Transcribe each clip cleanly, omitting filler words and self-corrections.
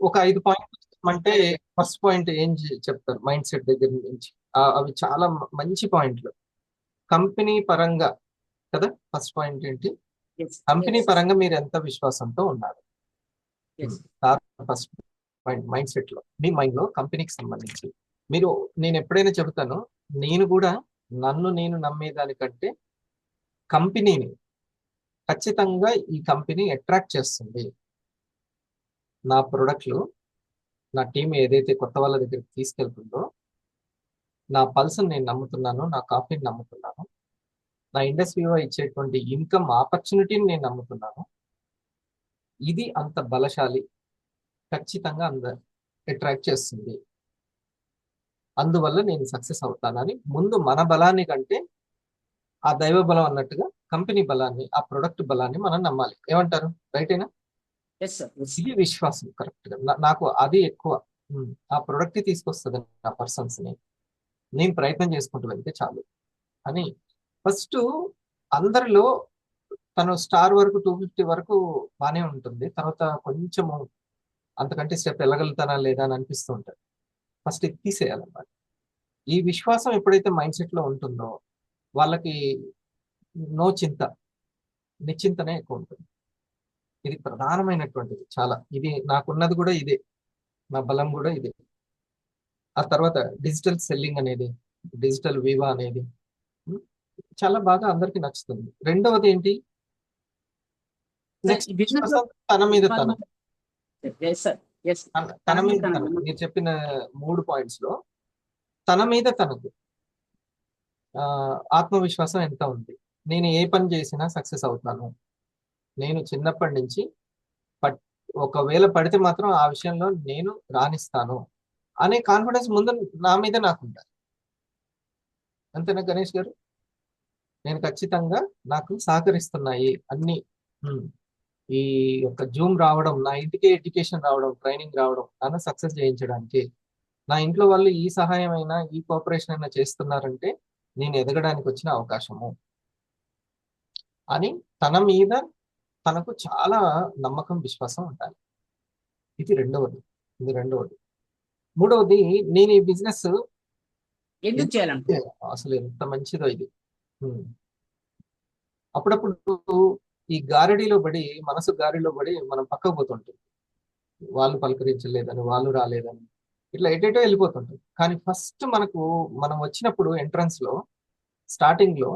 ఒక 5 పాయింట్లు అంటే ఫస్ట్ పాయింట్ ఏం చెప్తారు మైండ్ సెట్ దగ్గర నుంచి? అవి చాలా మంచి పాయింట్లు. కంపెనీ పరంగా కదా, ఫస్ట్ పాయింట్ ఏంటి? ఎస్ కంపెనీ ఎస్ పరంగా మీరు ఎంత విశ్వాసంతో ఉన్నారు? Yes first point mindset లో, మీ మైండ్ లో కంపెనీకి సంబంధించి మీరు, నేను ఎప్పుడైనా చెబుతాను, నేను కూడా నన్ను నేను నమ్మేదానికంటే కంపెనీని, ఖచ్చితంగా ఈ కంపెనీ అట్రాక్ట్ చేస్తుంది. నా ప్రొడక్ట్లు, నా టీం ఏదైతే కొత్త వాళ్ళ దగ్గరికి తీసుకెళ్తుందో, నా పల్స్ని నేను నమ్ముతున్నాను, నా కాఫీని నమ్ముతున్నాను, నా ఇండస్ట్రీలో ఇచ్చేటువంటి ఇన్కమ్ ఆపర్చునిటీని నేను నమ్ముతున్నాను. ఇది అంత బలశాలి, ఖచ్చితంగా అంత అట్రాక్ట్ చేస్తుంది. అందువల్ల నేను సక్సెస్ అవుతానని ముందు మన బలాన్ని కంటే ఆ దైవ బలం అన్నట్టుగా కంపెనీ బలాన్ని, ఆ ప్రొడక్ట్ బలాన్ని మనం నమ్మాలి. ఏమంటారు? రైటేనా? ఎస్ సార్ ఎస్ ఇది విశ్వాసం కరెక్ట్ గా. నాకు అది ఎక్కువ. ఆ ప్రొడక్ట్ తీసుకొస్తుంది ఆ పర్సన్స్ ని, నేను ప్రయత్నం చేసుకుంటూ వెళ్తే చాలు అని. ఫస్ట్ అందరిలో తను స్టార్ వరకు 250 వరకు బానే ఉంటుంది, తర్వాత కొంచెము అంతకంటే స్టెప్ వెళ్ళగలుగుతానా లేదా అని అనిపిస్తూ ఉంటుంది. ఫస్ట్ ఇది తీసేయాలన్నమాట. ఈ విశ్వాసం ఎప్పుడైతే మైండ్ సెట్ లో ఉంటుందో వాళ్ళకి నో చింత, నిశ్చింతనే ఎక్కువ ఉంటుంది. ఇది ప్రధానమైనటువంటిది చాలా. ఇది నాకున్నది కూడా ఇదే, నా బలం కూడా ఇదే. ఆ తర్వాత డిజిటల్ సెల్లింగ్ అనేది, డిజిటల్ వివా అనేది ఉమ్, చాలా బాగా అందరికి నచ్చుతుంది. రెండవది ఏంటి? సార్ నెక్స్ట్ ఈ బిజినెస్ లో విశ్వాసం తన మీద తను. ఎస్ సార్ ఎస్ తన తన మీద మీద తన తను, నమ్మకం. మీరు చెప్పిన 3 పాయింట్స్ లో తన మీద తనకు ఆ, ఆత్మవిశ్వాసం ఎంత ఉంది? నేను ఏ పని చేసినా సక్సెస్ అవుతాను. నేను చిన్నప్పటి నుంచి పట్ ఒకవేళ పడితే మాత్రం ఆ విషయంలో నేను రాణిస్తాను అనే కాన్ఫిడెన్స్ ముందు నా మీద నాకు ఉండాలి. అంతేనా గణేష్ గారు? నేను ఖచ్చితంగా, నాకు సహకరిస్తున్నాయి అన్ని. ఉమ్, ఈ యొక్క జూమ్ రావడం, నా ఇంటికే ఎడ్యుకేషన్ రావడం, ట్రైనింగ్ రావడం, నన్ను సక్సెస్ చేయించడానికి, నా ఇంట్లో వాళ్ళు ఈ సహాయం అయినా ఈ కోఆపరేషన్ అయినా చేస్తున్నారంటే నేను ఎదగడానికి వచ్చిన అవకాశము అని తన మీద తనకు చాలా నమ్మకం, విశ్వాసం ఉండాలి. ఇది రెండవది. ఇది రెండవది. మూడవది, నేను ఈ బిజినెస్ ఎందుకు చేయాలనుకుంటున్నాను? అసలు ఎంత మంచిదో ఇది. ఉమ్. అప్పుడప్పుడు ఈ గారడీలో పడి, మనసు గారిలో పడి మనం పక్కకు పోతుంటాం. వాళ్ళు పలకరించలేదని, వాళ్ళు రాలేదని, ఇట్లా ఎటేటో వెళ్ళిపోతుంటాం. కానీ ఫస్ట్ మనకు, మనం వచ్చినప్పుడు ఎంట్రన్స్ లో, స్టార్టింగ్ లో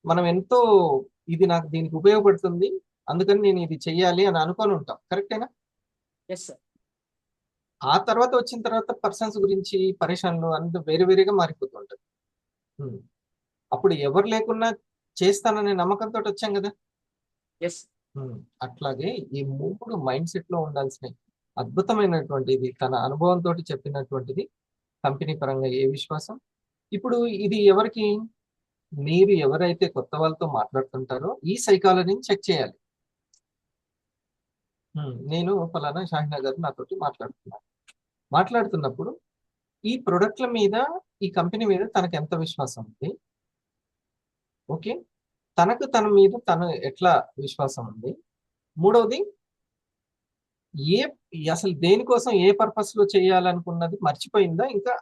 మనం ఎంతో, ఇది నాకు దీనికి ఉపయోగపడుతుంది, అందుకని నేను ఇది చెయ్యాలి అని అనుకొని ఉంటాం. కరెక్టేనా? ఎస్ సార్ ఆ తర్వాత వచ్చిన తర్వాత పర్సన్స్ గురించి పరేషాన్లు అంత వేరే వేరేగా మారిపోతుంటాయి. ఉమ్. అప్పుడు ఎవరు లేకున్నా చేస్తాననే నమ్మకంతో వచ్చాం కదా. ఎస్ ఉమ్. అట్లాగే ఈ 3 మైండ్ సెట్ లో ఉండాల్సిన అద్భుతమైనటువంటిది, తన అనుభవంతో చెప్పినటువంటిది. కంపెనీ పరంగా ఏ విశ్వాసం. ఇప్పుడు ఇది ఎవరికి? మీరు ఎవరైతే కొత్త వాళ్ళతో మాట్లాడుతుంటారో ఈ సైకాలజీని చెక్ చేయాలి. నేను ఫలానా షాహినా గారు నాతోటి మాట్లాడుతున్నాను, మాట్లాడుతున్నప్పుడు ఈ ప్రొడక్ట్ల మీద, ఈ కంపెనీ మీద తనకు ఎంత విశ్వాసం ఉంది? ఓకే, తనకు తన మీద తను ఎట్లా విశ్వాసం ఉంది? మూడవది, ఏ అసలు దేనికోసం, ఏ పర్పస్ లో చేయాలనుకున్నది మర్చిపోయిందా ఇంకా?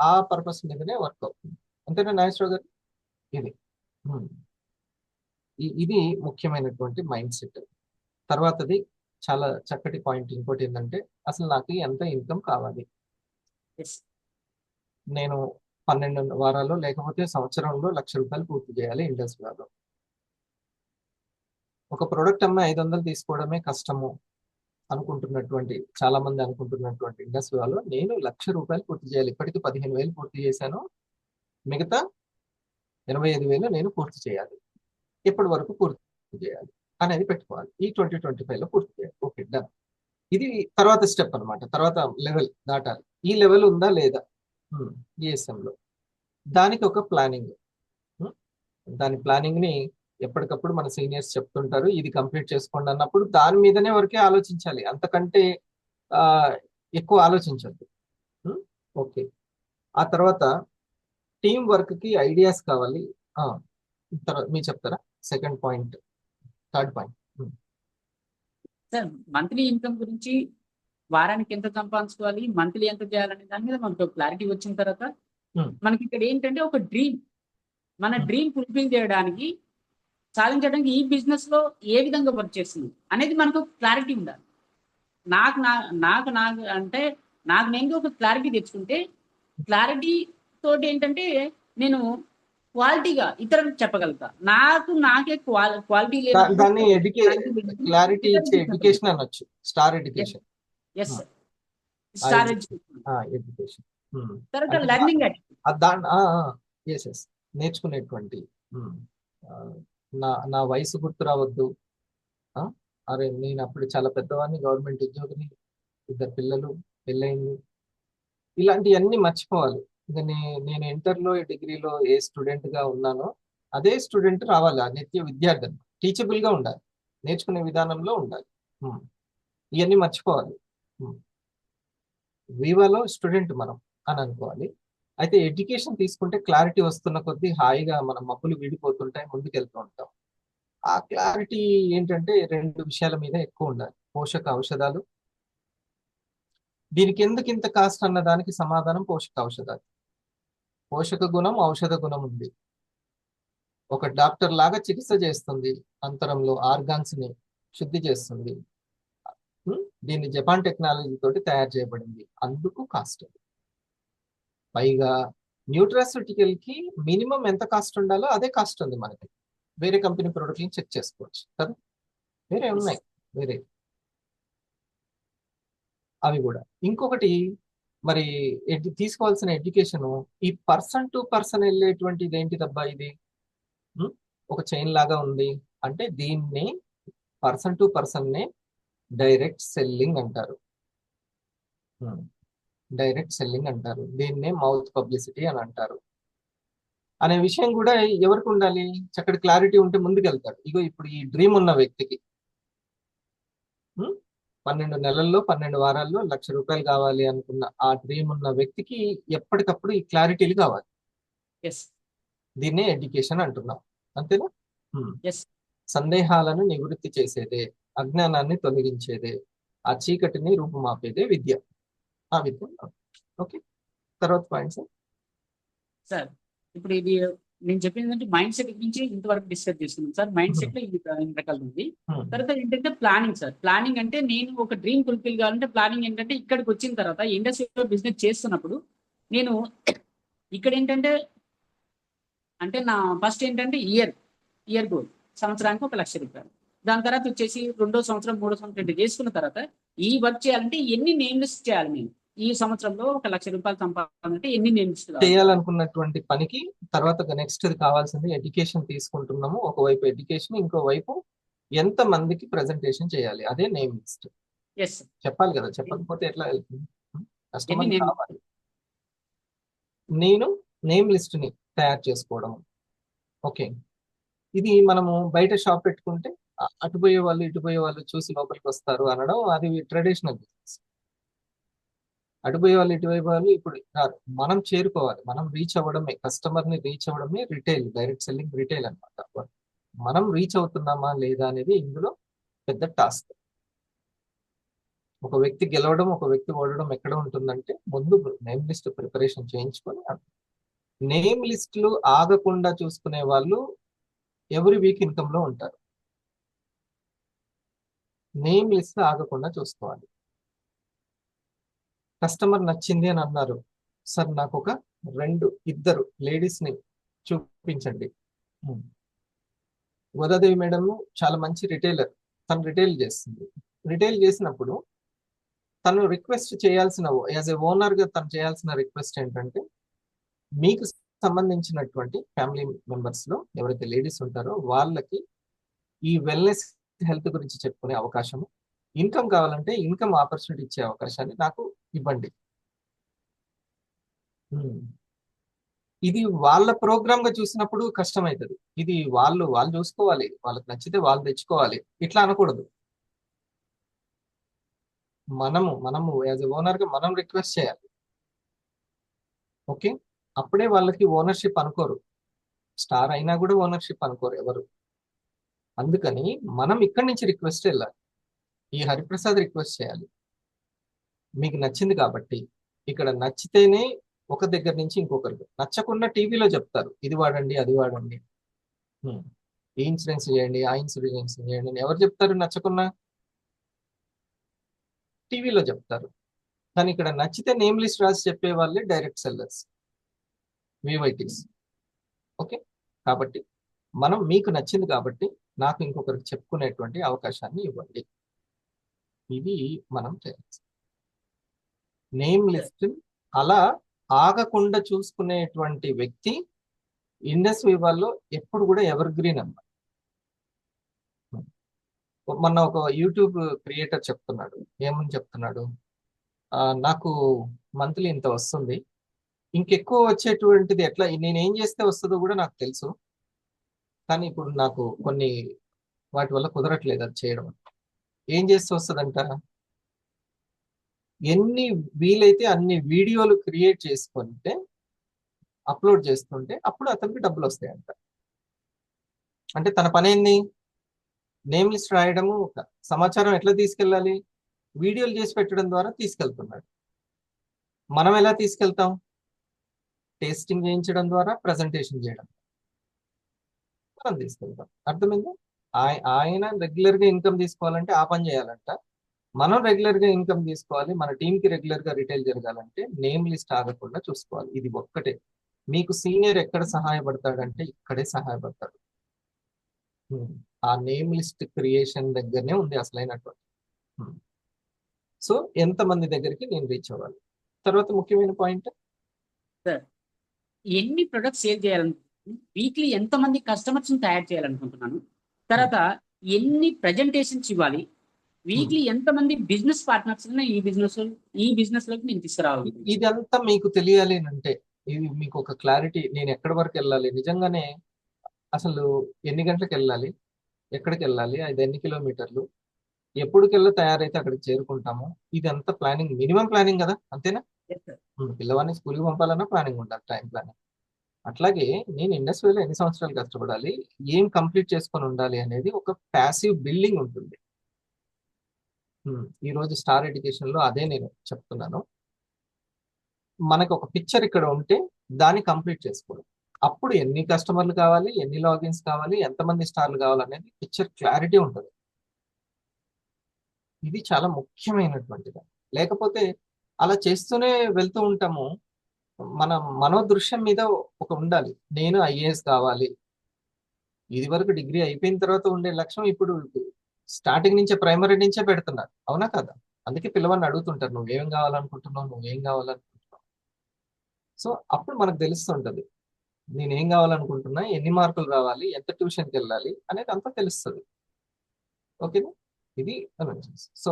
ఆ పర్పస్ మీదనే వర్క్ అవుతుంది. అంతేనా నాగేశ్వర గారు? ఇది ఉమ్, ఇది ముఖ్యమైనటువంటి మైండ్ సెట్. తర్వాతది చాలా చక్కటి పాయింట్ ఇంకోటి ఏంటంటే, అసలు నాకు ఎంత ఇన్కమ్ కావాలి? ఎస్ నేను 12 వారాలు లేకపోతే సంవత్సరంలో ₹1,00,000 పూర్తి చేయాలి ఇండస్ట్రీలో. ఒక ప్రోడక్ట్ అమ్మే 500 తీసుకోవడమే కష్టము అనుకుంటున్నటువంటి, చాలా మంది అనుకుంటున్నటువంటి ఇండస్ట్రీలో నేను ₹1,00,000 పూర్తి చేయాలి. ఇప్పటికి 15,000 పూర్తి చేశాను, మిగతా 85,000 నేను పూర్తి చేయాలి. ఎప్పటి వరకు పూర్తి చేయాలి అనేది పెట్టుకోవాలి. ఈ 2025లో పూర్తి చేయాలి. Okay, done. ఇది తర్వాత స్టెప్ అన్నమాట. తర్వాత లెవెల్ దాటాలి. ఈ లెవెల్ ఉందా లేదా ESM లో, దానికి ఒక ప్లానింగ్. దాని ప్లానింగ్ ని ఎప్పటికప్పుడు మన సీనియర్స్ చెప్తుంటారు, ఇది కంప్లీట్ చేసుకోండి అన్నప్పుడు దాని మీదనే వరకే ఆలోచించాలి, అంతకంటే ఆ, ఎక్కువ ఆలోచించద్దు. ఓకే. ఆ తర్వాత టీం వర్క్ కి ఐడియాస్ కావాలి. ఆ, మీరు చెప్తారా second point, third point? Sir monthly income గురించి వారానికి ఎంత సంపాదించుకోవాలి, మంత్లీ ఎంత చేయాలనే దాని మీద మనకు క్లారిటీ వచ్చిన తర్వాత ఉమ్, మనకి ఇక్కడ ఏంటంటే ఒక డ్రీమ్, మన ఉమ్. డ్రీమ్ ఫుల్ఫిల్ చేయడానికి, సాధించడానికి ఈ బిజినెస్ లో ఏ విధంగా వర్క్ చేస్తుంది అనేది మనకు క్లారిటీ ఉండాలి. నాకు నా నాకు నాకు అంటే నాకు నేను ఒక క్లారిటీ తెచ్చుకుంటే, క్లారిటీ తోటి ఏంటంటే నేను క్వాలిటీగా ఇతరులకు చెప్పగలుగుతా. నాకే క్వాలిటీ లేనప్పుడు దాన్ని క్లారిటీ ఇచ్చే ఇతరులకు చెప్పగలుగుతా. ఎడ్యుకేషన్ అనొచ్చు. Star education. Yes sir. ఆ స్టార్ ఎడ్యుకేషన్ ఎడ్యుకేషన్. ఎడ్యుకేషన్ తర్వాత అంటే లెర్నింగ్ యాటిట్యూడ్. దాని ఎస్ ఎస్ నేర్చుకునేటువంటి ఉమ్, ఆ, నా వయసు గుర్తు రావద్దు. ఆ, అరే నేను అప్పుడు చాలా పెద్దవాడిని, గవర్నమెంట్ ఉద్యోగిని, ఇద్దరు పిల్లలు, పెళ్ళయింది, ఇలాంటివన్నీ మర్చిపోవాలి. ఇక నేను ఇంటర్లో డిగ్రీలో ఏ స్టూడెంట్ గా ఉన్నానో అదే స్టూడెంట్ రావాలి. ఆ నిత్య విద్యార్థి టీచబుల్ గా ఉండాలి, నేర్చుకునే విధానంలో ఉండాలి. ఉమ్, ఇవన్నీ మర్చిపోవాలి. వివాలో స్టూడెంట్ మనం అని అనుకోవాలి. అయితే ఎడ్యుకేషన్ తీసుకుంటే క్లారిటీ వస్తున్న కొద్దీ హాయిగా మనం మబ్బులు వీడిపోతుంటాయి, ముందుకెళ్తూ ఉంటాం. ఆ క్లారిటీ ఏంటంటే రెండు విషయాల మీద ఎక్కువ ఉండాలి: పోషక ఔషధాలు. దీనికి ఎందుకు ఇంత కాస్ట్ అన్న దానికి సమాధానం పోషక ఔషధాలు. పోషక గుణం, ఔషధ గుణం ఉంది. ఒక డాక్టర్ లాగా చికిత్స చేస్తుంది, అంతరంలో ఆర్గాన్స్ ని శుద్ధి చేస్తుంది. దీన్ని జపాన్ టెక్నాలజీ తోటి తయారు చేయబడింది, అందుకు కాస్ట్. పైగా న్యూట్రాస్యూటికల్ కి మినిమం ఎంత కాస్ట్ ఉండాలో అదే కాస్ట్ ఉంది మనకి. వేరే కంపెనీ ప్రోడక్ట్ని చెక్ చేసుకోవచ్చు కదా, వేరే ఉన్నాయి, వేరే అవి కూడా. ఇంకొకటి మరి తీసుకోవాల్సిన ఎడ్యుకేషన్, ఈ పర్సన్ టు పర్సన్ వెళ్ళేటువంటిది ఏంటిదబ్బా ఇది? ఉం? ఒక చైన్ లాగా ఉంది అంటే దీన్ని పర్సన్ టు పర్సన్ నే డైరెక్ట్ సెల్లింగ్ అంటారు. డైరెక్ట్ సెల్లింగ్ అంటారు, దీన్నే మౌత్ పబ్లిసిటీ అని అంటారు. అనే విషయం కూడా ఎవరికి ఉండాలి? చక్కటి క్లారిటీ ఉంటే ముందుకెళ్తాడు. ఇగో ఇప్పుడు ఈ డ్రీమ్ ఉన్న వ్యక్తికి 12 నెలల్లో 12 వారాల్లో ₹1,00,000 కావాలి అనుకున్న ఆ డ్రీమ్ ఉన్న వ్యక్తికి ఎప్పటికప్పుడు ఈ క్లారిటీలు కావాలి. ఎస్. దీన్నే ఎడ్యుకేషన్ అంటున్నాం, అంతేనా? ఉమ్. ఎస్. సందేహాలను నివృత్తి చేసేదే, అజ్ఞానాన్ని తొలగించేదే, ఆ చీకటిని రూపుమాపేదే విద్య. ఆ విద్య. ఓకే, తర్వాత పాయింట్స్. సార్ ఇప్పుడు ఇది నేను చెప్పింది అంటే మైండ్ సెట్ గురించి ఇంతవరకు డిస్కస్ చేస్తున్నాం సార్. మైండ్ సెట్ లో ఇన్ని రకాలు ఉంది. తర్వాత ఏంటంటే ప్లానింగ్ సార్. ప్లానింగ్ అంటే నేను ఒక డ్రీమ్ ఫుల్ఫిల్ కావాలంటే ప్లానింగ్ ఏంటంటే ఇక్కడికి వచ్చిన తర్వాత ఇండస్ట్రీలో బిజినెస్ చేస్తున్నప్పుడు నేను ఇక్కడ ఏంటంటే అంటే నా ఫస్ట్ ఏంటంటే ఇయర్ గోల్, సంవత్సరానికి ₹1,00,000. దాని తర్వాత వచ్చేసి 2వ సంవత్సరం 3వ సంవత్సరం ఇట్లా చేసుకున్న తర్వాత ఈ వర్క్ చేయాలంటే ఎన్ని నేమ్స్ చేయాలి, నేను ఈ సంవత్సరంలో ₹1,00,000 సంపాదించాలంటే ఎన్ని నేమ్స్ చేయాలనుకున్నటువంటి పనికి తర్వాత నెక్స్ట్ కావాల్సింది ఎడ్యుకేషన్ తీసుకుంటున్నాము. ఒకవైపు ఎడ్యుకేషన్, ఇంకోవైపు ఎంత మందికి ప్రజెంటేషన్ చేయాలి, అదే నేమ్ లిస్ట్. ఎస్. చెప్పాలి కదా, చెప్పకపోతే ఎట్లా వెళ్తుంది? కస్టమర్ ఎన్ని కావాలి. నేను నేమ్ లిస్ట్ ని తయారు చేసుకోవడం. ఓకే, ఇది మనము బయట షాప్ పెట్టుకుంటే అటుపోయే వాళ్ళు ఇటుపోయే వాళ్ళు చూసి లోపలికి వస్తారు అనడం, అది ట్రెడిషనల్ బిజినెస్. అటుపోయే వాళ్ళు ఇటువైపు వాళ్ళు ఇప్పుడు రారు. మనం చేరుకోవాలి, మనం రీచ్ అవ్వడమే, కస్టమర్ ని రీచ్ అవ్వడమే రిటైల్, డైరెక్ట్ సెల్లింగ్ రిటైల్ అనమాట. మనం రీచ్ అవుతున్నామా లేదా అనేది ఇందులో పెద్ద టాస్క్. ఒక వ్యక్తి గెలవడం, ఒక వ్యక్తి ఓడడం ఎక్కడ ఉంటుందంటే ముందు నేమ్ లిస్ట్ ప్రిపరేషన్ చేయించుకొని, నేమ్ లిస్టులు ఆగకుండా చూసుకునే వాళ్ళు ఎవరి వీక్ ఇన్కమ్ లో ఉంటారు. నేమ్ లిస్ట్ ఆగకుండా చూసుకోవాలి. కస్టమర్ నచ్చింది అని అన్నారు సార్, నాకు ఒక ఇద్దరు లేడీస్ ని చూపించండి. గోదాదేవి మేడం చాలా మంచి రిటైలర్, తను రిటైల్ చేస్తుంది. రిటైల్ చేసినప్పుడు తను రిక్వెస్ట్ చేయాల్సిన, యాజ్ ఎ ఓనర్ గా తను చేయాల్సిన రిక్వెస్ట్ ఏంటంటే, మీకు సంబంధించినటువంటి ఫ్యామిలీ మెంబర్స్ లో ఎవరైతే లేడీస్ ఉంటారో వాళ్ళకి ఈ వెల్నెస్ హెల్త్ గురించి చెప్పుకునే అవకాశము, ఇన్కమ్ కావాలంటే ఇన్కమ్ ఆపర్చునిటీ ఇచ్చే అవకాశాన్ని నాకు ఇవ్వండి. ఇది వాళ్ళ ప్రోగ్రామ్ గా చూసినప్పుడు కష్టమవుతుంది. ఇది వాళ్ళు చూసుకోవాలి, వాళ్ళకి నచ్చితే వాళ్ళు తెచ్చుకోవాలి, ఇట్లా అనకూడదు. మనము యాజ్ ఎ ఓనర్ గా మనం రిక్వెస్ట్ చేయాలి. ఓకే, అప్పుడే వాళ్ళకి ఓనర్షిప్ అనుకోరు. స్టార్ అయినా కూడా ఓనర్షిప్ అనుకోరు ఎవరు. అందుకని మనం ఇక్కడి నుంచి రిక్వెస్ట్ వెళ్ళాలి. ఈ హరిప్రసాద్ రిక్వెస్ట్ చేయాలి, మీకు నచ్చింది కాబట్టి ఇక్కడ నచ్చితేనే ఒక దగ్గర నుంచి ఇంకొకరికి, నచ్చకుండా టీవీలో చెప్తారు ఇది వాడండి అది వాడండి, హ్మ్, ఈ ఇన్సూరెన్స్ చేయండి ఆ ఇన్సూరెన్స్ చేయండి అని ఎవరు చెప్తారు? నచ్చకున్నా టీవీలో చెప్తారు. కానీ ఇక్కడ నచ్చితే నేమ్ లిస్ట్ రాసి చెప్పే వాళ్ళే డైరెక్ట్ సెల్లర్స్, వివైటీస్. ఓకే, కాబట్టి మనం మీకు నచ్చింది కాబట్టి నాకు ఇంకొకరికి చెప్పుకునేటువంటి అవకాశాన్ని ఇవ్వండి. ఇది మనం చేయాలి. నేమ్ లిస్ట్ అలా ఆగకుండా చూసుకునేటువంటి వ్యక్తి ఇండస్ వివాల్లో ఎప్పుడు కూడా ఎవర్ గ్రీన్ అన్నమాట. మొన్న ఒక యూట్యూబ్ క్రియేటర్ చెప్తున్నాడు, ఏమని చెప్తున్నాడు, నాకు మంత్లీ ఇంత వస్తుంది, ఇంకెక్కువ వచ్చేటువంటిది ఎట్లా, నేను ఏం చేస్తే వస్తుందో కూడా నాకు తెలుసు, కానీ ఇప్పుడు నాకు కొన్ని వాటి వల్ల కుదరట్లేదు అది చేయడం. ఏం చేస్తే వస్తుందంట, ఎన్ని వీలైతే అన్ని వీడియోలు క్రియేట్ చేసుకుంటే అప్లోడ్ చేస్తుంటే అప్పుడు అతనికి డబ్బులు వస్తాయంట. అంటే తన పని ఏంది, నేమ్ లిస్ట్ రాయడము, సమాచారం ఎట్లా తీసుకెళ్ళాలి, వీడియోలు చేసి పెట్టడం ద్వారా తీసుకెళ్తున్నాడు. మనం ఎలా తీసుకెళ్తాం, టేస్టింగ్ చేయించడం ద్వారా, ప్రజెంటేషన్ చేయడం మనం తీసుకెళ్తాం. అర్థమైందా? ఆయన రెగ్యులర్ గా ఇన్కమ్ తీసుకోవాలంటే ఆ పని చేయాలంట, మనం రెగ్యులర్ గా ఇన్కమ్ తీసుకోవాలి, మన టీం కి రెగ్యులర్ గా రిటైల్ జరగాలంటే నేమ్ లిస్ట్ ఆగకుండా చూసుకోవాలి. ఇది ఒక్కటే. మీకు సీనియర్ ఎక్కడ సహాయపడతాడంటే ఇక్కడే సహాయపడతాడు. ఆ నేమ్ లిస్ట్ క్రియేషన్ దగ్గరనే ఉంది అసలైనటువంటి. సో ఎంతమంది దగ్గరికి నేను రీచ్ అవ్వాలి. తర్వాత ముఖ్యమైన పాయింట్, సార్ ఎన్ని ప్రొడక్ట్స్ సేల్ చేయాలనుకుంటున్నాను, వీక్లీ ఎంతమంది కస్టమర్స్ తయారు చేయాలనుకుంటున్నాను, తర్వాత ఎన్ని ప్రజెంటేషన్స్ ఇవ్వాలి, వీక్లీ ఎంతమంది బిజినెస్ పార్ట్నర్స్ ఈ బిజినెస్ లోకి నేను తీసుకురావాలి. ఇదంతా మీకు తెలియాలి అంటే ఇది మీకు ఒక క్లారిటీ, నేను ఎక్కడి వరకు వెళ్ళాలి, నిజంగానే అసలు ఎన్ని గంటలకు వెళ్ళాలి, ఎక్కడికి వెళ్ళాలి, అది ఎన్ని కిలోమీటర్లు, ఎప్పటికెళ్ళి తయారైతే అక్కడికి చేరుకుంటాము, ఇదంతా ప్లానింగ్, మినిమం ప్లానింగ్ కదా, అంతేనా? పిల్లవాడిని స్కూల్కి పంపాలన్నా ప్లానింగ్ ఉండాలి, టైం ప్లానింగ్. అట్లాగే నేను ఇండస్ట్రీలో ఎన్ని సంవత్సరాలు కష్టపడాలి, ఏం కంప్లీట్ చేసుకొని ఉండాలి అనేది ఒక ప్యాసివ్ బిల్డింగ్ ఉంటుంది. ఈ రోజు స్టార్ ఎడ్యుకేషన్ లో అదే నేను చెప్తున్నాను. మనకు ఒక పిక్చర్ ఇక్కడ ఉంటే దాన్ని కంప్లీట్ చేసుకోవాలి. అప్పుడు ఎన్ని కస్టమర్లు కావాలి, ఎన్ని లాగిన్స్ కావాలి, ఎంతమంది స్టార్లు కావాలి అనేది పిక్చర్ క్లారిటీ ఉంటుంది. ఇది చాలా ముఖ్యమైనటువంటిది. లేకపోతే అలా చేస్తూనే వెళ్తూ ఉంటాము. మన మనోదృశ్యం మీద ఒక ఉండాలి, నేను ఐఏఎస్ కావాలి. ఇది వరకు డిగ్రీ అయిపోయిన తర్వాత ఉండే లక్ష్యం ఇప్పుడు స్టార్టింగ్ నుంచే, ప్రైమరీ నుంచే పెడుతున్నారు, అవునా కదా? అందుకే పిల్లవాడిని అడుగుతుంటారు, నువ్వేం కావాలనుకుంటున్నావు, నువ్వేం కావాలనుకుంటున్నావు. సో అప్పుడు మనకు తెలుస్తుంటది, నేనేం కావాలనుకుంటున్నా, ఎన్ని మార్కులు రావాలి, ఎంత ట్యూషన్కి వెళ్ళాలి అనేది అంతా తెలుస్తుంది. ఓకేనా? ఇది అనాలిసిస్. సో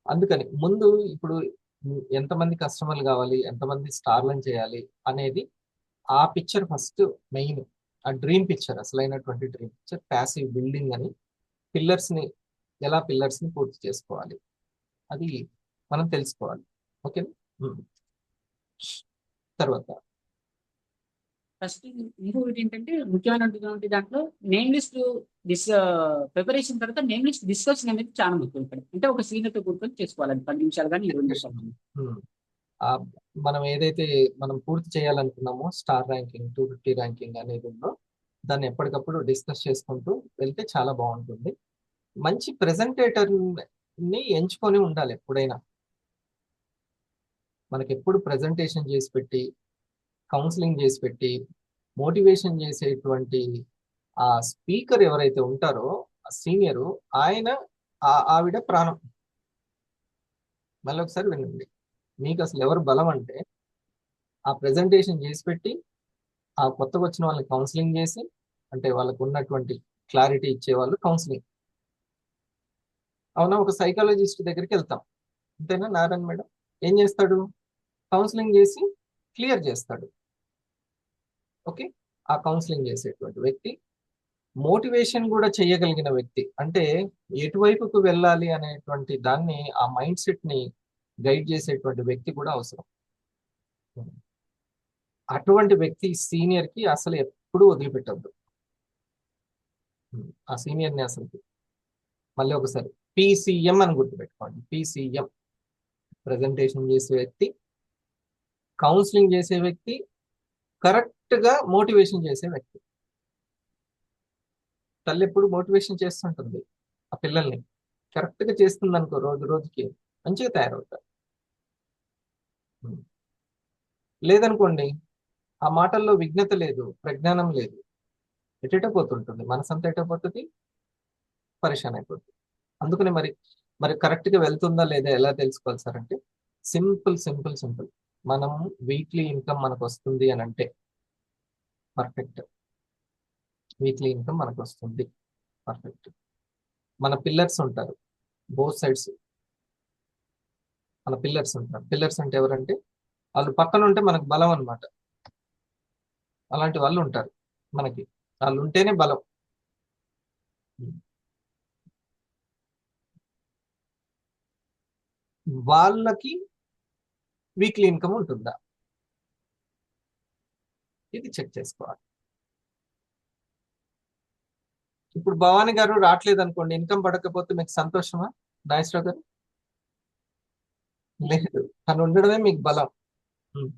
అందుకని ముందు ఇప్పుడు ఎంతమంది కస్టమర్లు కావాలి, ఎంతమంది స్టార్లను చేయాలి అనేది ఆ పిక్చర్ ఫస్ట్ మెయిన్. ఆ డ్రీమ్ పిక్చర్, అసలైనటువంటి డ్రీమ్ పిక్చర్, ప్యాసివ్ బిల్డింగ్ అని, పిల్లర్స్ ని ఎలా పిల్లర్స్ ని పూర్తి చేసుకోవాలి అది మనం తెలుసుకోవాలి. ఓకేనా? తర్వాత ఫస్ట్ ఇంకొకటి ఏంటంటే ముఖ్యమైనటువంటి దాంట్లో నేమ్ లిస్ట్ ప్రిపరేషన్ తర్వాత నేమ్ లిస్ట్ డిస్కషన్ అనేది చాలా ముఖ్యం ఇక్కడ. అంటే ఒక సీనియర్తో కూర్చొని చేసుకోవాలి, 10 నిమిషాలు కానీ 20 నిమిషాలు కానీ. ఆ మనం ఏదైతే మనం పూర్తి చేయాలనుకున్నామో స్టార్ ర్యాంకింగ్ 250 ర్యాంకింగ్ అనేది ఉందో దాన్ని ఎప్పటికప్పుడు డిస్కస్ చేసుకుంటూ వెళ్తే చాలా బాగుంటుంది. మంచి ప్రెజెంటేటర్ ని ఎంచుకొని ఉండాలి ఎప్పుడైనా. మనకి ఎప్పుడు ప్రెజెంటేషన్ చేసి పెట్టి, కౌన్సిలింగ్ చేసి పెట్టి, మోటివేషన్ చేసేటువంటి ఆ స్పీకర్ ఎవరైతే ఉంటారో ఆ సీనియరు, ఆయన ఆవిడ ప్రాణం. మళ్ళీ ఒకసారి వినండి, మీకు అసలు ఎవరు బలం అంటే ఆ ప్రెజెంటేషన్ చేసి పెట్టి, ఆ కొత్తగా వచ్చిన వాళ్ళని కౌన్సిలింగ్ చేసి, అంటే వాళ్ళకు ఉన్నటువంటి క్లారిటీ ఇచ్చేవాళ్ళు కౌన్సిలింగ్. అవునా? ఒక సైకాలజిస్ట్ దగ్గరికి వెళ్తాం, అంతేనా నారాయణ మేడం? ఏం చేస్తాడు, కౌన్సిలింగ్ చేసి క్లియర్ చేస్తాడు. ఓకే, ఆ కౌన్సిలింగ్ చేసేటువంటి వ్యక్తి మోటివేషన్ కూడా చేయగలిగిన వ్యక్తి, అంటే ఎటువైపుకు వెళ్ళాలి అనేటువంటి దాన్ని, ఆ మైండ్ సెట్ ని గైడ్ చేసేటువంటి వ్యక్తి కూడా అవసరం. అటువంటి వ్యక్తి సీనియర్ కి అసలు ఎప్పుడూ వదిలిపెట్టద్దు. ఆ సీనియర్ ని అసలు, మళ్ళీ ఒకసారి PCM అని గుర్తుపెట్టుకోండి, PCM. ప్రజెంటేషన్ చేసే వ్యక్తి, కౌన్సిలింగ్ చేసే వ్యక్తి, కరెక్ట్ గా మోటివేషన్ చేసే వ్యక్తి. తల్లి ఎప్పుడు మోటివేషన్ చేస్తుంటుంది ఆ పిల్లల్ని, కరెక్ట్ గా చేస్తుంది అనుకో, రోజు రోజుకి మంచిగా తయారవుతారు. లేదనుకోండి, ఆ మాటల్లో విఘ్నత లేదు, ప్రజ్ఞానం లేదు, ఎటెటపోతుంటుంది, మనసంతా ఎటపోతుంది, పరిశాన్ అయిపోతుంది. అందుకని మరి మరి కరెక్ట్ గా వెళ్తుందా లేదా ఎలా తెలుసుకోవాలి సార్ అంటే, సింపుల్ సింపుల్ సింపుల్. మనం వీక్లీ ఇన్కమ్ మనకు వస్తుంది అని అంటే పర్ఫెక్ట్. వీక్లీ ఇన్కమ్ మనకు వస్తుంది, పర్ఫెక్ట్. మన పిల్లర్స్ ఉంటారు బోత్ సైడ్స్. మన పిల్లర్స్ ఉంటారు. పిల్లర్స్ అంటే ఎవరంటే వాళ్ళు పక్కన ఉంటే మనకు బలం అన్నమాట. అలాంటి వాళ్ళు ఉంటారు మనకి, వాళ్ళు ఉంటేనే బలం. వాళ్ళకి వీక్లీ ఇన్కమ్ ఉంటుందా, ఇది చెక్ చేసుకోవాలి. ఇప్పుడు భవానీ గారు రావట్లేదు అనుకోండి, ఇన్కమ్ పడకపోతే మీకు సంతోషమా నాగేశ్వరరావు గారు? లేదు, తను ఉండడమే మీకు బలం.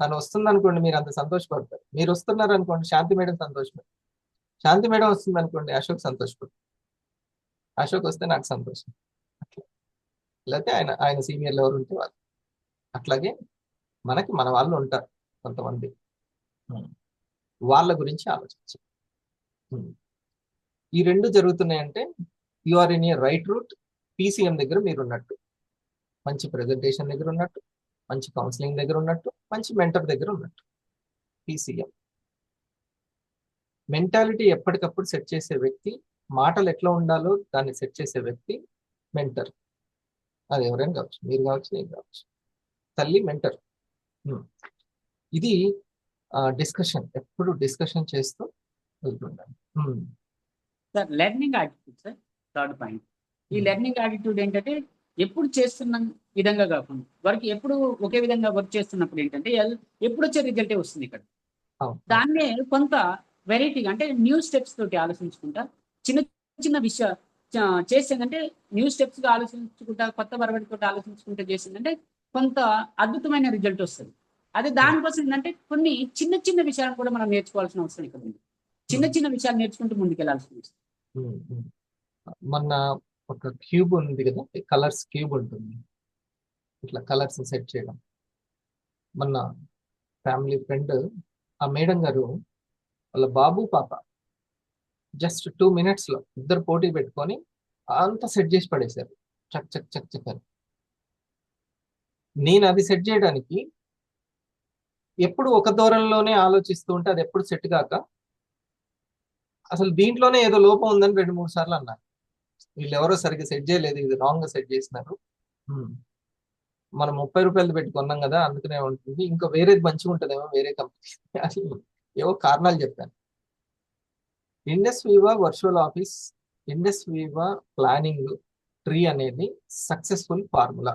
తను వస్తుంది అనుకోండి, మీరు అంత సంతోషపడతారు. మీరు వస్తున్నారు అనుకోండి, శాంతి మేడం సంతోషపడతారు. శాంతి మేడం వస్తుంది అనుకోండి, అశోక్ సంతోషపడతారు. అశోక్ వస్తే నాకు సంతోషం. అట్లా. లేకపోతే ఆయన ఆయన సీనియర్లు ఎవరు ఉంటే వాళ్ళు. అట్లాగే మనకి మన వాళ్ళు ఉంటారు కొంతమంది, ఉమ్, వాళ్ళ గురించి ఆలోచించి. ఈ రెండు జరుగుతున్నాయంటే you are in a right route. PCM దగ్గర మీరు ఉన్నట్టు, మంచి ప్రెజెంటేషన్ దగ్గర ఉన్నట్టు, మంచి కౌన్సిలింగ్ దగ్గర ఉన్నట్టు, మంచి మెంటర్ దగ్గర ఉన్నట్టు. పీసీఎం మెంటాలిటీ ఎప్పటికప్పుడు సెట్ చేసే వ్యక్తి, మాటలు ఎట్లా ఉండాలో దాన్ని సెట్ చేసే వ్యక్తి మెంటర్. అది ఎవరైనా కావచ్చు, మీరు కావచ్చు, నేను కావచ్చు. తల్లి మెంటర్. ఇది డిస్కషన్, ఎప్పుడు డిస్కషన్ చేస్తూ వెళ్తుండాలి. Sir learning attitude sir third point. ఈ లెర్నింగ్ యాటిట్యూడ్ ఏంటంటే ఎప్పుడు చేస్తున్న విధంగా కాకుండా వర్క్ ఎప్పుడు ఒకే విధంగా వర్క్ చేస్తున్నప్పుడు ఏంటంటే ఎప్పుడు వచ్చే రిజల్టే వస్తుంది ఇక్కడ. దాన్నే కొంత వెరైటీగా అంటే న్యూ స్టెప్స్ తోటి ఆలోచించుకుంటా, చిన్న చిన్న విషయం చేసిందంటే న్యూ స్టెప్స్ గా ఆలోచించుకుంటా, కొత్త వరవడితో ఆలోచించుకుంటా చేసిందంటే కొంత అద్భుతమైన రిజల్ట్ వస్తుంది. అదే దానికోసం ఏంటంటే కొన్ని చిన్న చిన్న విషయాలు కూడా మనం నేర్చుకోవాల్సిన అవసరం ఇక్కడ ఉంది. చిన్న చిన్న విషయాలు నేర్చుకుంటూ ముందుకెళ్లాల్సి ఉంది. మొన్న ఒక క్యూబ్ ఉంది కదా, కలర్స్ క్యూబ్ ఉంటుంది, ఇట్లా కలర్స్ సెట్ చేయడం. మొన్న ఫ్యామిలీ ఫ్రెండ్, ఆ మేడం గారు వాళ్ళ బాబు పాప జస్ట్ 2 minutes లో ఇద్దరు పోటీ పెట్టుకొని అంతా సెట్ చేసి పడేశారు, చక్ చక్ చక్ చక్ అని. నేను అది సెట్ చేయడానికి ఎప్పుడు ఒక దూరంలోనే ఆలోచిస్తూ ఉంటే అది ఎప్పుడు సెట్ కాక, అసలు దీంట్లోనే ఏదో లోపం ఉందని 2-3 సార్లు అన్నారు. వీళ్ళు ఎవరో సరిగ్గా సెట్ చేయలేదు, ఇది రాంగ్ గా సెట్ చేసినారు, మనం 30 రూపాయలు పెట్టి కొన్నాం కదా అందుకనే ఉంటుంది, ఇంకా వేరేది మంచిగా ఉంటుందేమో వేరే కంపెనీ అని ఏవో కారణాలు చెప్పాను. Indus Viva virtual office, Indus Viva planning tree అనేది సక్సెస్ఫుల్ ఫార్ములా.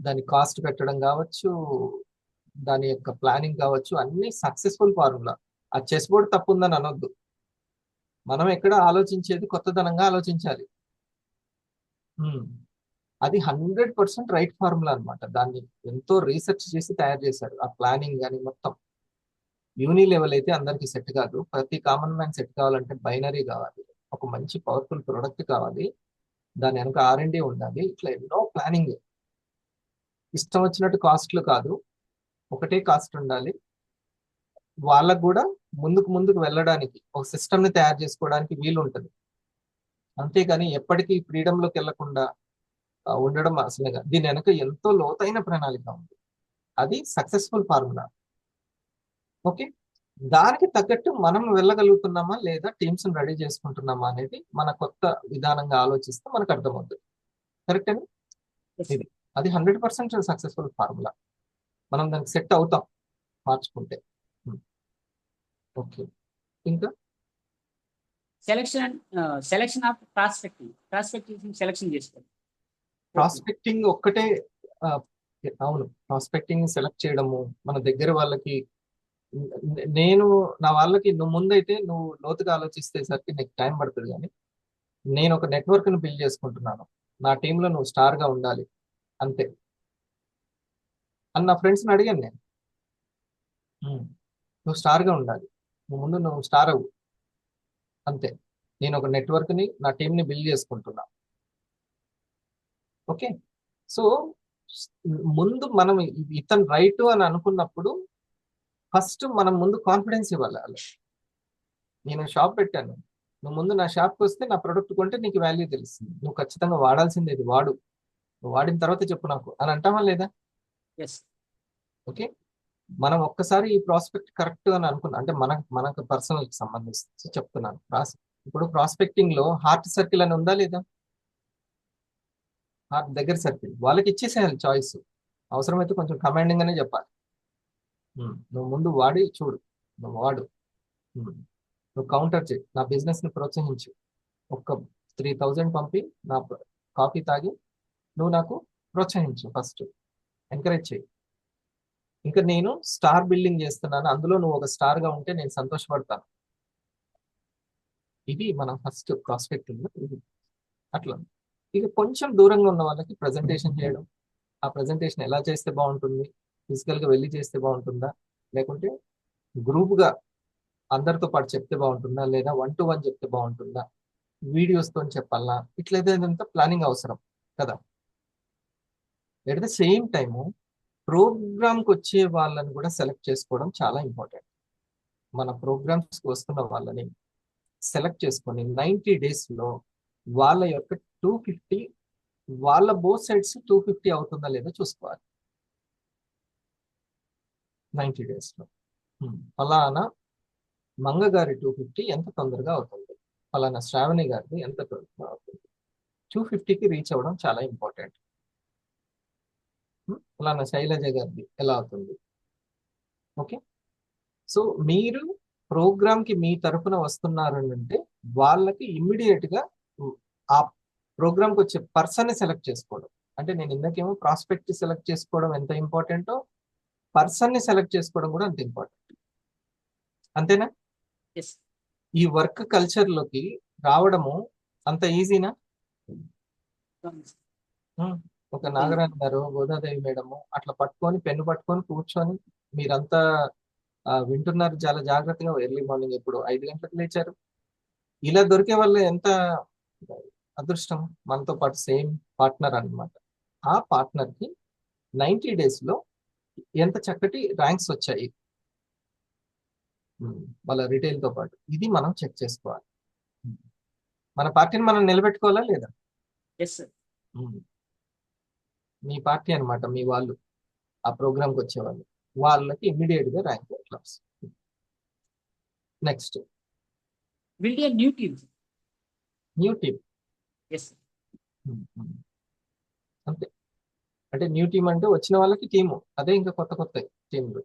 దాని కాస్ట్ పెట్టడం కావచ్చు, దాని యొక్క ప్లానింగ్ కావచ్చు, అన్ని సక్సెస్ఫుల్ ఫార్ములా. ఆ చెస్ బోర్డ్ తప్పు ఉందని అనొద్దు, మనం ఎక్కడ ఆలోచించేది కొత్తదనంగా ఆలోచించాలి. అది 100% రైట్ ఫార్ములా అనమాట. దాన్ని ఎంతో రీసెర్చ్ చేసి తయారు చేశారు. ఆ ప్లానింగ్ కానీ మొత్తం యూని లెవెల్ అయితే అందరికి సెట్ కాదు. ప్రతి కామన్ మ్యాన్ సెట్ కావాలంటే బైనరీ కావాలి, ఒక మంచి పవర్ఫుల్ ప్రొడక్ట్ కావాలి, దాని వెనక R&D ఉండాలి, ఇట్లా ఎన్నో ప్లానింగ్. ఇష్టం వచ్చినట్టు కాస్ట్లు కాదు, ఒకటే కాస్ట్ ఉండాలి. వాళ్ళకు కూడా ముందుకు ముందుకు వెళ్ళడానికి ఒక సిస్టమ్ ని తయారు చేసుకోవడానికి వీలు ఉంటుంది. అంతేగాని ఎప్పటికీ ఫ్రీడంలోకి వెళ్లకుండా ఉండడం అసలుగా, దీని వెనక ఎంతో లోతైన ప్రణాళిక ఉంది. అది సక్సెస్ఫుల్ ఫార్ములా. ఓకే, దానికి తగ్గట్టు మనం వెళ్ళగలుగుతున్నామా లేదా, టీమ్స్ రెడీ చేసుకుంటున్నామా అనేది మన కొత్త విధానంగా ఆలోచిస్తే మనకు అర్థమవుతుంది. కరెక్ట్ అండి? ఇది అది 100% సక్సెస్ఫుల్ ఫార్ములా. మనం దానికి సెట్ అవుతాం మార్చుకుంటే. ఓకే, ఇంకా సెలక్షన్ ఆఫ్ ప్రాస్పెక్టివ్ సెలక్షన్ చేసుకోవాలి. ప్రాస్పెక్టింగ్ ఒక్కటే అవును, ప్రాస్పెక్టింగ్ సెలెక్ట్ చేయడము, మన దగ్గర వాళ్ళకి. నేను నా వాళ్ళకి, నువ్వు ముందైతే నువ్వు లోతుగా ఆలోచిస్తేసరికి నీకు టైం పడుతుంది, కానీ నేను ఒక నెట్వర్క్ ని బిల్డ్ చేసుకుంటున్నాను, నా టీంలో నువ్వు స్టార్ గా ఉండాలి, అంతే అని నా ఫ్రెండ్స్ని అడిగాను నేను. ఉమ్, నువ్వు స్టార్గా ఉండాలి, నువ్వు స్టార్ అవ్వు, అంతే. నేను ఒక నెట్వర్క్ని, నా టీంని బిల్డ్ చేసుకుంటున్నా. ఓకే. సో ముందు మనం ఇతను రైట్ అని అనుకున్నప్పుడు ఫస్ట్ మనం ముందు కాన్ఫిడెన్స్ ఇవ్వాలి వాళ్ళకి. నేను షాప్ పెట్టాను, నువ్వు ముందు నా షాప్కి వస్తే నా ప్రొడక్ట్ కొంటే నీకు వాల్యూ తెలుస్తుంది, నువ్వు ఖచ్చితంగా వాడాల్సింది ఇది వాడు, నువ్వు వాడిన తర్వాత చెప్పు నాకు అని అంటావా లేదా? Yes okay. మనం ఒక్కసారి ఈ ప్రాస్పెక్ట్ కరెక్ట్ అని అనుకున్నా అంటే మనకు పర్సనల్ కి సంబంధించి చెప్తున్నాను. ఇప్పుడు ప్రాస్పెక్టింగ్ లో హార్ట్ సర్కిల్ అని ఉందా లేదా? హార్ట్ దగ్గర సర్కిల్ వాళ్ళకి ఇచ్చేసేయాలి చాయిస్, అవసరమైతే కొంచెం కమాండింగ్ అనే చెప్పాలి. నువ్వు ముందు వాడి చూడు, నువ్వు వాడు, నువ్వు కౌంటర్ చేయి, నా బిజినెస్ ని ప్రోత్సహించు, ఒక్క 3000 పంపి నా కాఫీ తాగి నువ్వు నాకు ప్రోత్సహించు, ఫస్ట్ ఎంకరేజ్ చేయి. ఇంకా నేను స్టార్ బిల్డింగ్ చేస్తున్నాను, అందులో నువ్వు ఒక స్టార్ గా ఉంటే నేను సంతోషపడతాను. ఇది మనం ఫస్ట్ ప్రాస్పెక్టింగ్ ఇది అట్లా. ఇక కొంచెం దూరంగా ఉన్న వాళ్ళకి ప్రజెంటేషన్ చేయడం, ఆ ప్రజెంటేషన్ ఎలా చేస్తే బాగుంటుంది, ఫిజికల్ గా వెళ్ళి చేస్తే బాగుంటుందా, లేకుంటే గ్రూప్ గా అందరితో పాటు చెప్తే బాగుంటుందా, లేదా 1-to-1 చెప్తే బాగుంటుందా, వీడియోస్ తో చెప్పాలా, ఇట్లయితే ఇదంతా ప్లానింగ్ అవసరం కదా. ఎట్ ద సేమ్ టైము ప్రోగ్రామ్కి వచ్చే వాళ్ళని కూడా సెలెక్ట్ చేసుకోవడం చాలా ఇంపార్టెంట్. మన ప్రోగ్రామ్స్కి వస్తున్న వాళ్ళని సెలెక్ట్ చేసుకొని 90 డేస్లో వాళ్ళ యొక్క 250, వాళ్ళ బోత్ సైడ్స్ 250 అవుతుందా లేదా చూసుకోవాలి 90 డేస్లో. ఫలానా మంగ గారి 250 ఎంత తొందరగా అవుతుంది, ఫలానా శ్రావణి గారిది ఎంత తొందరగా అవుతుంది, 250కి రీచ్ అవ్వడం చాలా ఇంపార్టెంట్. ఫలానా శైలజ గారిది ఎలా అవుతుంది. ఓకే. సో మీరు ప్రోగ్రామ్కి మీ తరఫున వస్తున్నారు అంటే వాళ్ళకి ఇమ్మీడియట్ గా ఆ ప్రోగ్రామ్కి వచ్చే పర్సన్ని సెలెక్ట్ చేసుకోవడం, అంటే నేను ఇందాకేమో ప్రాస్పెక్ట్ సెలెక్ట్ చేసుకోవడం ఎంత ఇంపార్టెంటో పర్సన్ని సెలెక్ట్ చేసుకోవడం కూడా అంత ఇంపార్టెంట్. అంతేనా? ఎస్ ఈ వర్క్ కల్చర్లోకి రావడము అంత ఈజీనా? ఒక నాగరాజు గారు, గోదాదేవి మేడము అట్లా పట్టుకొని పెన్ను పట్టుకొని కూర్చొని మీరంతా వింటున్నారు చాలా జాగ్రత్తగా. ఎర్లీ మార్నింగ్ ఎప్పుడు 5 గంటలకు లేచారు. ఇలా దొరికే వాళ్ళు ఎంత అదృష్టం, మనతో పాటు సేమ్ పార్ట్నర్ అన్నమాట. ఆ పార్ట్నర్ కి 90 డేస్ లో ఎంత చక్కటి ర్యాంక్స్ వచ్చాయి వాళ్ళ రిటైల్ తో పాటు, ఇది మనం చెక్ చేసుకోవాలి. మన పార్టీని మనం నిలబెట్టుకోవాలా లేదా? ఎస్ సార్ మీ పార్టీ అన్నమాట, మీ వాళ్ళు ఆ ప్రోగ్రామ్కి వచ్చేవాళ్ళు, వాళ్ళకి ఇమ్మీడియట్ గా ర్యాంక్ ఎట్లా వస్తుంది. Next build a new team. New team. Yes అంతే. అంటే న్యూ టీమ్ అంటే వచ్చిన వాళ్ళకి టీము, అదే ఇంకా కొత్త కొత్త టీంలు,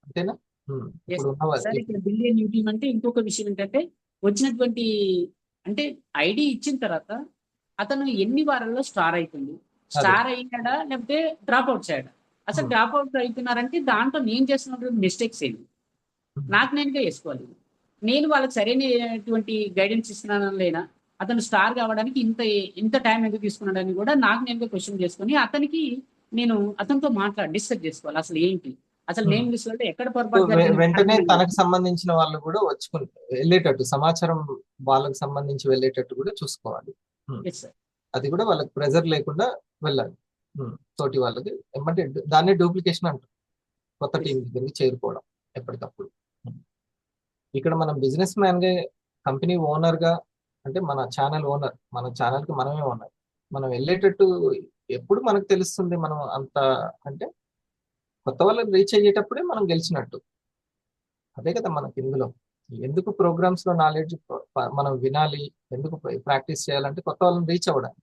అంతేనా? ఇప్పుడు ఉన్న సార్ ఇక్కడ బిల్డ్ ఏ న్యూ టీమ్ అంటే ఇంకొక విషయం ఏంటంటే వచ్చినటువంటి అంటే ఐడి ఇచ్చిన తర్వాత అతను ఎన్ని వారాల్లో స్టార్ అవుతుంది, స్టార్ అయ్యాడా లేకపోతే డ్రాప్ అవుట్స్ అయ్యాడా. అసలు డ్రాప్ అవుట్ అవుతున్నారంటే దాంట్లో నేను చేస్తున్నటువంటి మిస్టేక్స్ ఏంటి నాకు నేనుగా వేసుకోవాలి. నేను వాళ్ళకి సరైనటువంటి గైడెన్స్ ఇస్తున్నానా లేనా, అతను స్టార్ కావడానికి ఇంత టైం ఎందుకు తీసుకున్నాడని కూడా నాకు నేనుగా క్వశ్చన్ చేసుకొని అతనికి నేను అతనితో డిస్కస్ చేసుకోవాలి. అసలు ఏంటి, అసలు నేను తీసుకుంటే ఎక్కడ పొరపాటు వెంటనే జరిగింది. తనకు సంబంధించిన వాళ్ళు కూడా వచ్చుకుని వెళ్ళేటట్టు, సమాచారం వాళ్ళకి సంబంధించి వెళ్ళేటట్టు కూడా చూసుకోవాలి. ఎస్ సార్ అది కూడా వాళ్ళకి ప్రెజర్ లేకుండా వెళ్ళాలి. తోటి వాళ్ళకి ఏమంటే దాన్నే డూప్లికేషన్ అంటారు, కొత్త టీం దగ్గరికి చేరుకోవడం ఎప్పటికప్పుడు. ఇక్కడ మనం బిజినెస్ మ్యాన్ గా, కంపెనీ ఓనర్ గా, అంటే మన ఛానల్ ఓనర్, మన ఛానల్ కి మనమే ఓనర్. మనం వెళ్ళేటట్టు ఎప్పుడు మనకు తెలుస్తుంది మనం అంత, అంటే కొత్త వాళ్ళని రీచ్ అయ్యేటప్పుడే మనం గెలిచినట్టు. అదే కదా మనకి ఇందులో ఎందుకు ప్రోగ్రామ్స్ లో నాలెడ్జ్ మనం వినాలి, ఎందుకు ప్రాక్టీస్ చేయాలంటే కొత్త వాళ్ళని రీచ్ అవ్వడానికి,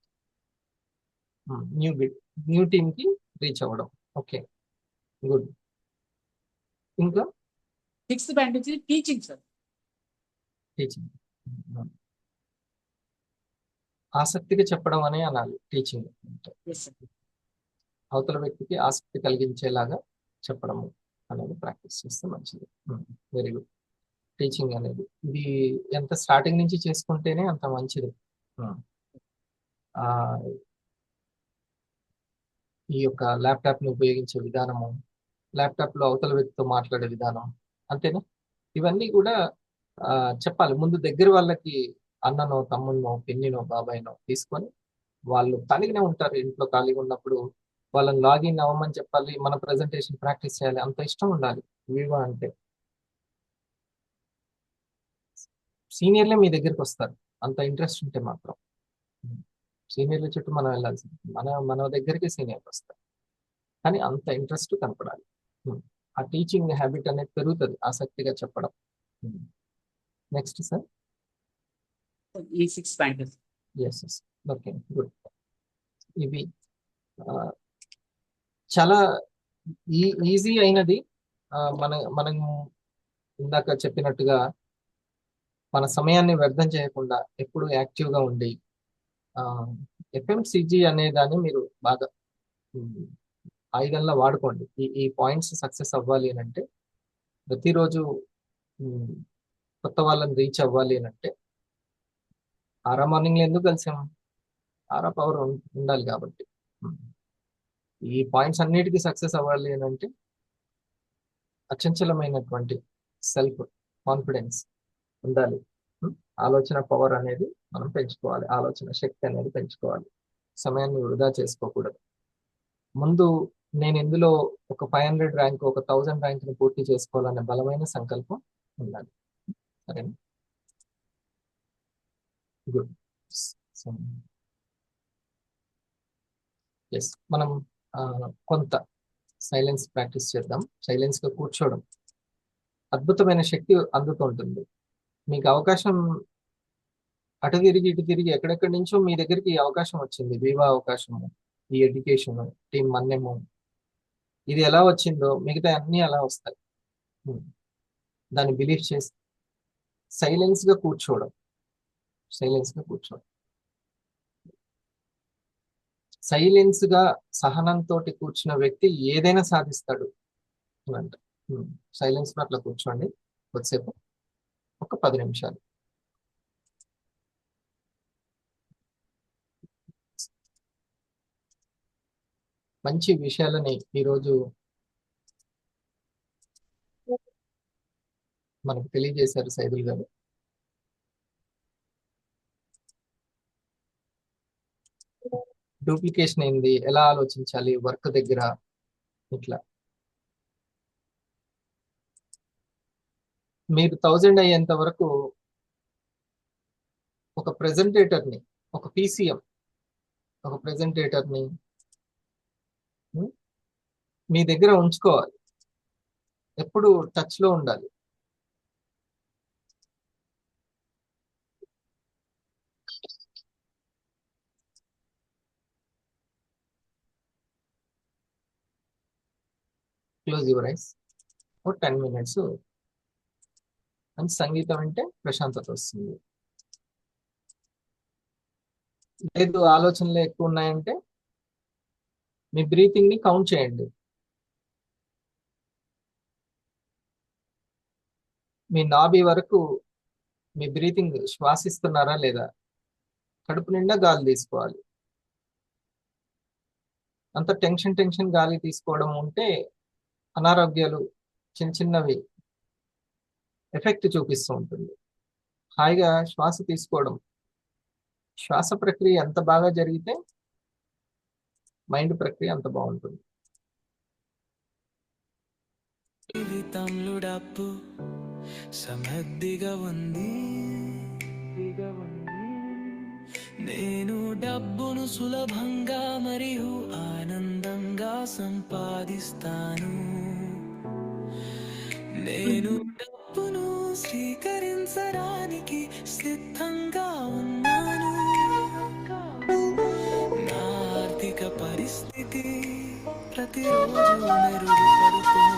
న్యూ న్యూ టీమ్ కి రీచ్ అవ్వడం. Okay, good. ఇంకా 6th పాయింట్ వచ్చి టీచింగ్ సార్. టీచింగ్, ఆసక్తిగా చెప్పడం అనే అనాలి టీచింగ్ అంటే. ఎస్ సార్ అవతల వ్యక్తికి ఆసక్తి కలిగించేలాగా చెప్పడము అనేది ప్రాక్టీస్ చేస్తే మంచిది. Very good. టీచింగ్ అనేది ఇది ఎంత స్టార్టింగ్ నుంచి చేసుకుంటేనే అంత మంచిది. ఆ, ఈ యొక్క ల్యాప్టాప్ని ఉపయోగించే విధానము, ల్యాప్టాప్లో అవతల వ్యక్తితో మాట్లాడే విధానం, అంతేనా? ఇవన్నీ కూడా చెప్పాలి. ముందు దగ్గర వాళ్ళకి అన్ననో, తమ్ముడినో, పిన్నినో, బాబాయ్నో తీసుకొని వాళ్ళు ఖాళీగానే ఉంటారు ఇంట్లో ఖాళీగా ఉన్నప్పుడు వాళ్ళని లాగిన్ అవ్వమని చెప్పాలి. మన ప్రజెంటేషన్ ప్రాక్టీస్ చేయాలి. అంత ఇష్టం ఉండాలి వివో అంటే. సీనియర్లే మీ దగ్గరికి వస్తారు అంత ఇంట్రెస్ట్ ఉంటే మాత్రం. సీనియర్ల చుట్టూ మనం వెళ్ళాల్సింది, మన దగ్గరికి సీనియర్లు వస్తారు. కానీ అంత ఇంట్రెస్ట్ కనపడాలి. ఆ టీచింగ్ హ్యాబిట్ అనేది పెరుగుతుంది, ఆసక్తిగా చెప్పడం. Next sir. ఈ 6 పాయింట్స్. Yes, okay, good. ఇవి చాలా ఈజీ అయినది. మనం ఇందాక చెప్పినట్టుగా మన సమయాన్ని వ్యర్థం చేయకుండా ఎప్పుడు యాక్టివ్గా ఉండి FMCG అనే దాన్ని మీరు బాగా ఆయుధంలా వాడుకోండి. ఈ పాయింట్స్ సక్సెస్ అవ్వాలి అని అంటే, ప్రతిరోజు కొత్త వాళ్ళని రీచ్ అవ్వాలి అని అంటే, ఆరా మార్నింగ్లో ఎందుకు కలిసాము? ఆరా పవర్ ఉండాలి కాబట్టి. ఈ పాయింట్స్ అన్నిటికీ సక్సెస్ అవ్వాలి అని అంటే అచంచలమైనటువంటి సెల్ఫ్ కాన్ఫిడెన్స్ ఉండాలి. ఆలోచన పవర్ అనేది మనం పెంచుకోవాలి, ఆలోచన శక్తి అనేది పెంచుకోవాలి. సమయాన్ని వృధా చేసుకోకూడదు. ముందు నేను ఇందులో ఒక 500 ర్యాంక్, ఒక 1000 ర్యాంక్ని పూర్తి చేసుకోవాలనే బలమైన సంకల్పం ఉండాలి. సరేనా? గుడ్. ఎస్, మనం కొంత సైలెన్స్ ప్రాక్టీస్ చేద్దాం. సైలెన్స్గా కూర్చోవడం అద్భుతమైన శక్తి అందుతుంటుంది. మీకు అవకాశం అటు తిరిగి ఇటు తిరిగి ఎక్కడెక్కడి నుంచో మీ దగ్గరికి ఈ అవకాశం వచ్చింది. వివా అవకాశము, ఈ ఎడ్యుకేషన్, టీం మన్నెము, ఇది ఎలా వచ్చిందో మిగతా అన్నీ అలా వస్తాయి. దాన్ని బిలీవ్ చేసి సైలెన్స్గా కూర్చోవడం, సైలెన్స్గా కూర్చోవడం. సైలెన్స్గా సహనంతో కూర్చున్న వ్యక్తి ఏదైనా సాధిస్తాడు అంట. సైలెన్స్ అట్లా కూర్చోండి కొద్దిసేపు, ఒక 10 నిమిషాలు. మంచి విషయాలని ఈరోజు మనకు తెలియజేశారు సైదుల్ గారు. డూప్లికేషన్ ఏంది, ఎలా ఆలోచించాలి వర్క్ దగ్గర, ఇట్లా. మీరు 1000 అయ్యేంత వరకు ఒక ప్రెజెంటేటర్ని, ఒక PCM, ఒక ప్రెజెంటేటర్ని మీ దగ్గర ఉంచుకోవాలి. ఎప్పుడు టచ్లో ఉండాలి. Close your eyes. ఒక 10 minutes. మంచి సంగీతం అంటే ప్రశాంతత వస్తుంది. లేదు ఆలోచనలు ఎక్కువ ఉన్నాయంటే మీ బ్రీతింగ్ని కౌంట్ చేయండి. మీ నాభి వరకు మీ బ్రీతింగ్ శ్వాసిస్తున్నారా లేదా? కడుపు నిండా గాలి తీసుకోవాలి. అంత టెన్షన్ గాలి తీసుకోవడం ఉంటే అనారోగ్యాలు చిన్న చిన్నవి ఎఫెక్ట్ చూపిస్తూ ఉంటుంది. హాయిగా శ్వాస తీసుకోవడం, శ్వాస ప్రక్రియ ఎంత బాగా జరిగితే మైండ్ ప్రక్రియ అంత బాగుంటుంది. జీవితంలో డబ్బు సమృద్ధిగా ఉంది. నేను డబ్బును సులభంగా మరియు ఆనందంగా సంపాదిస్తాను. నేను డబ్బును స్వీకరించడానికి సిద్ధంగా ఉన్నాను. నా ఆర్థిక పరిస్థితి ప్రతిరోజు మెరుగుపడుతుంది.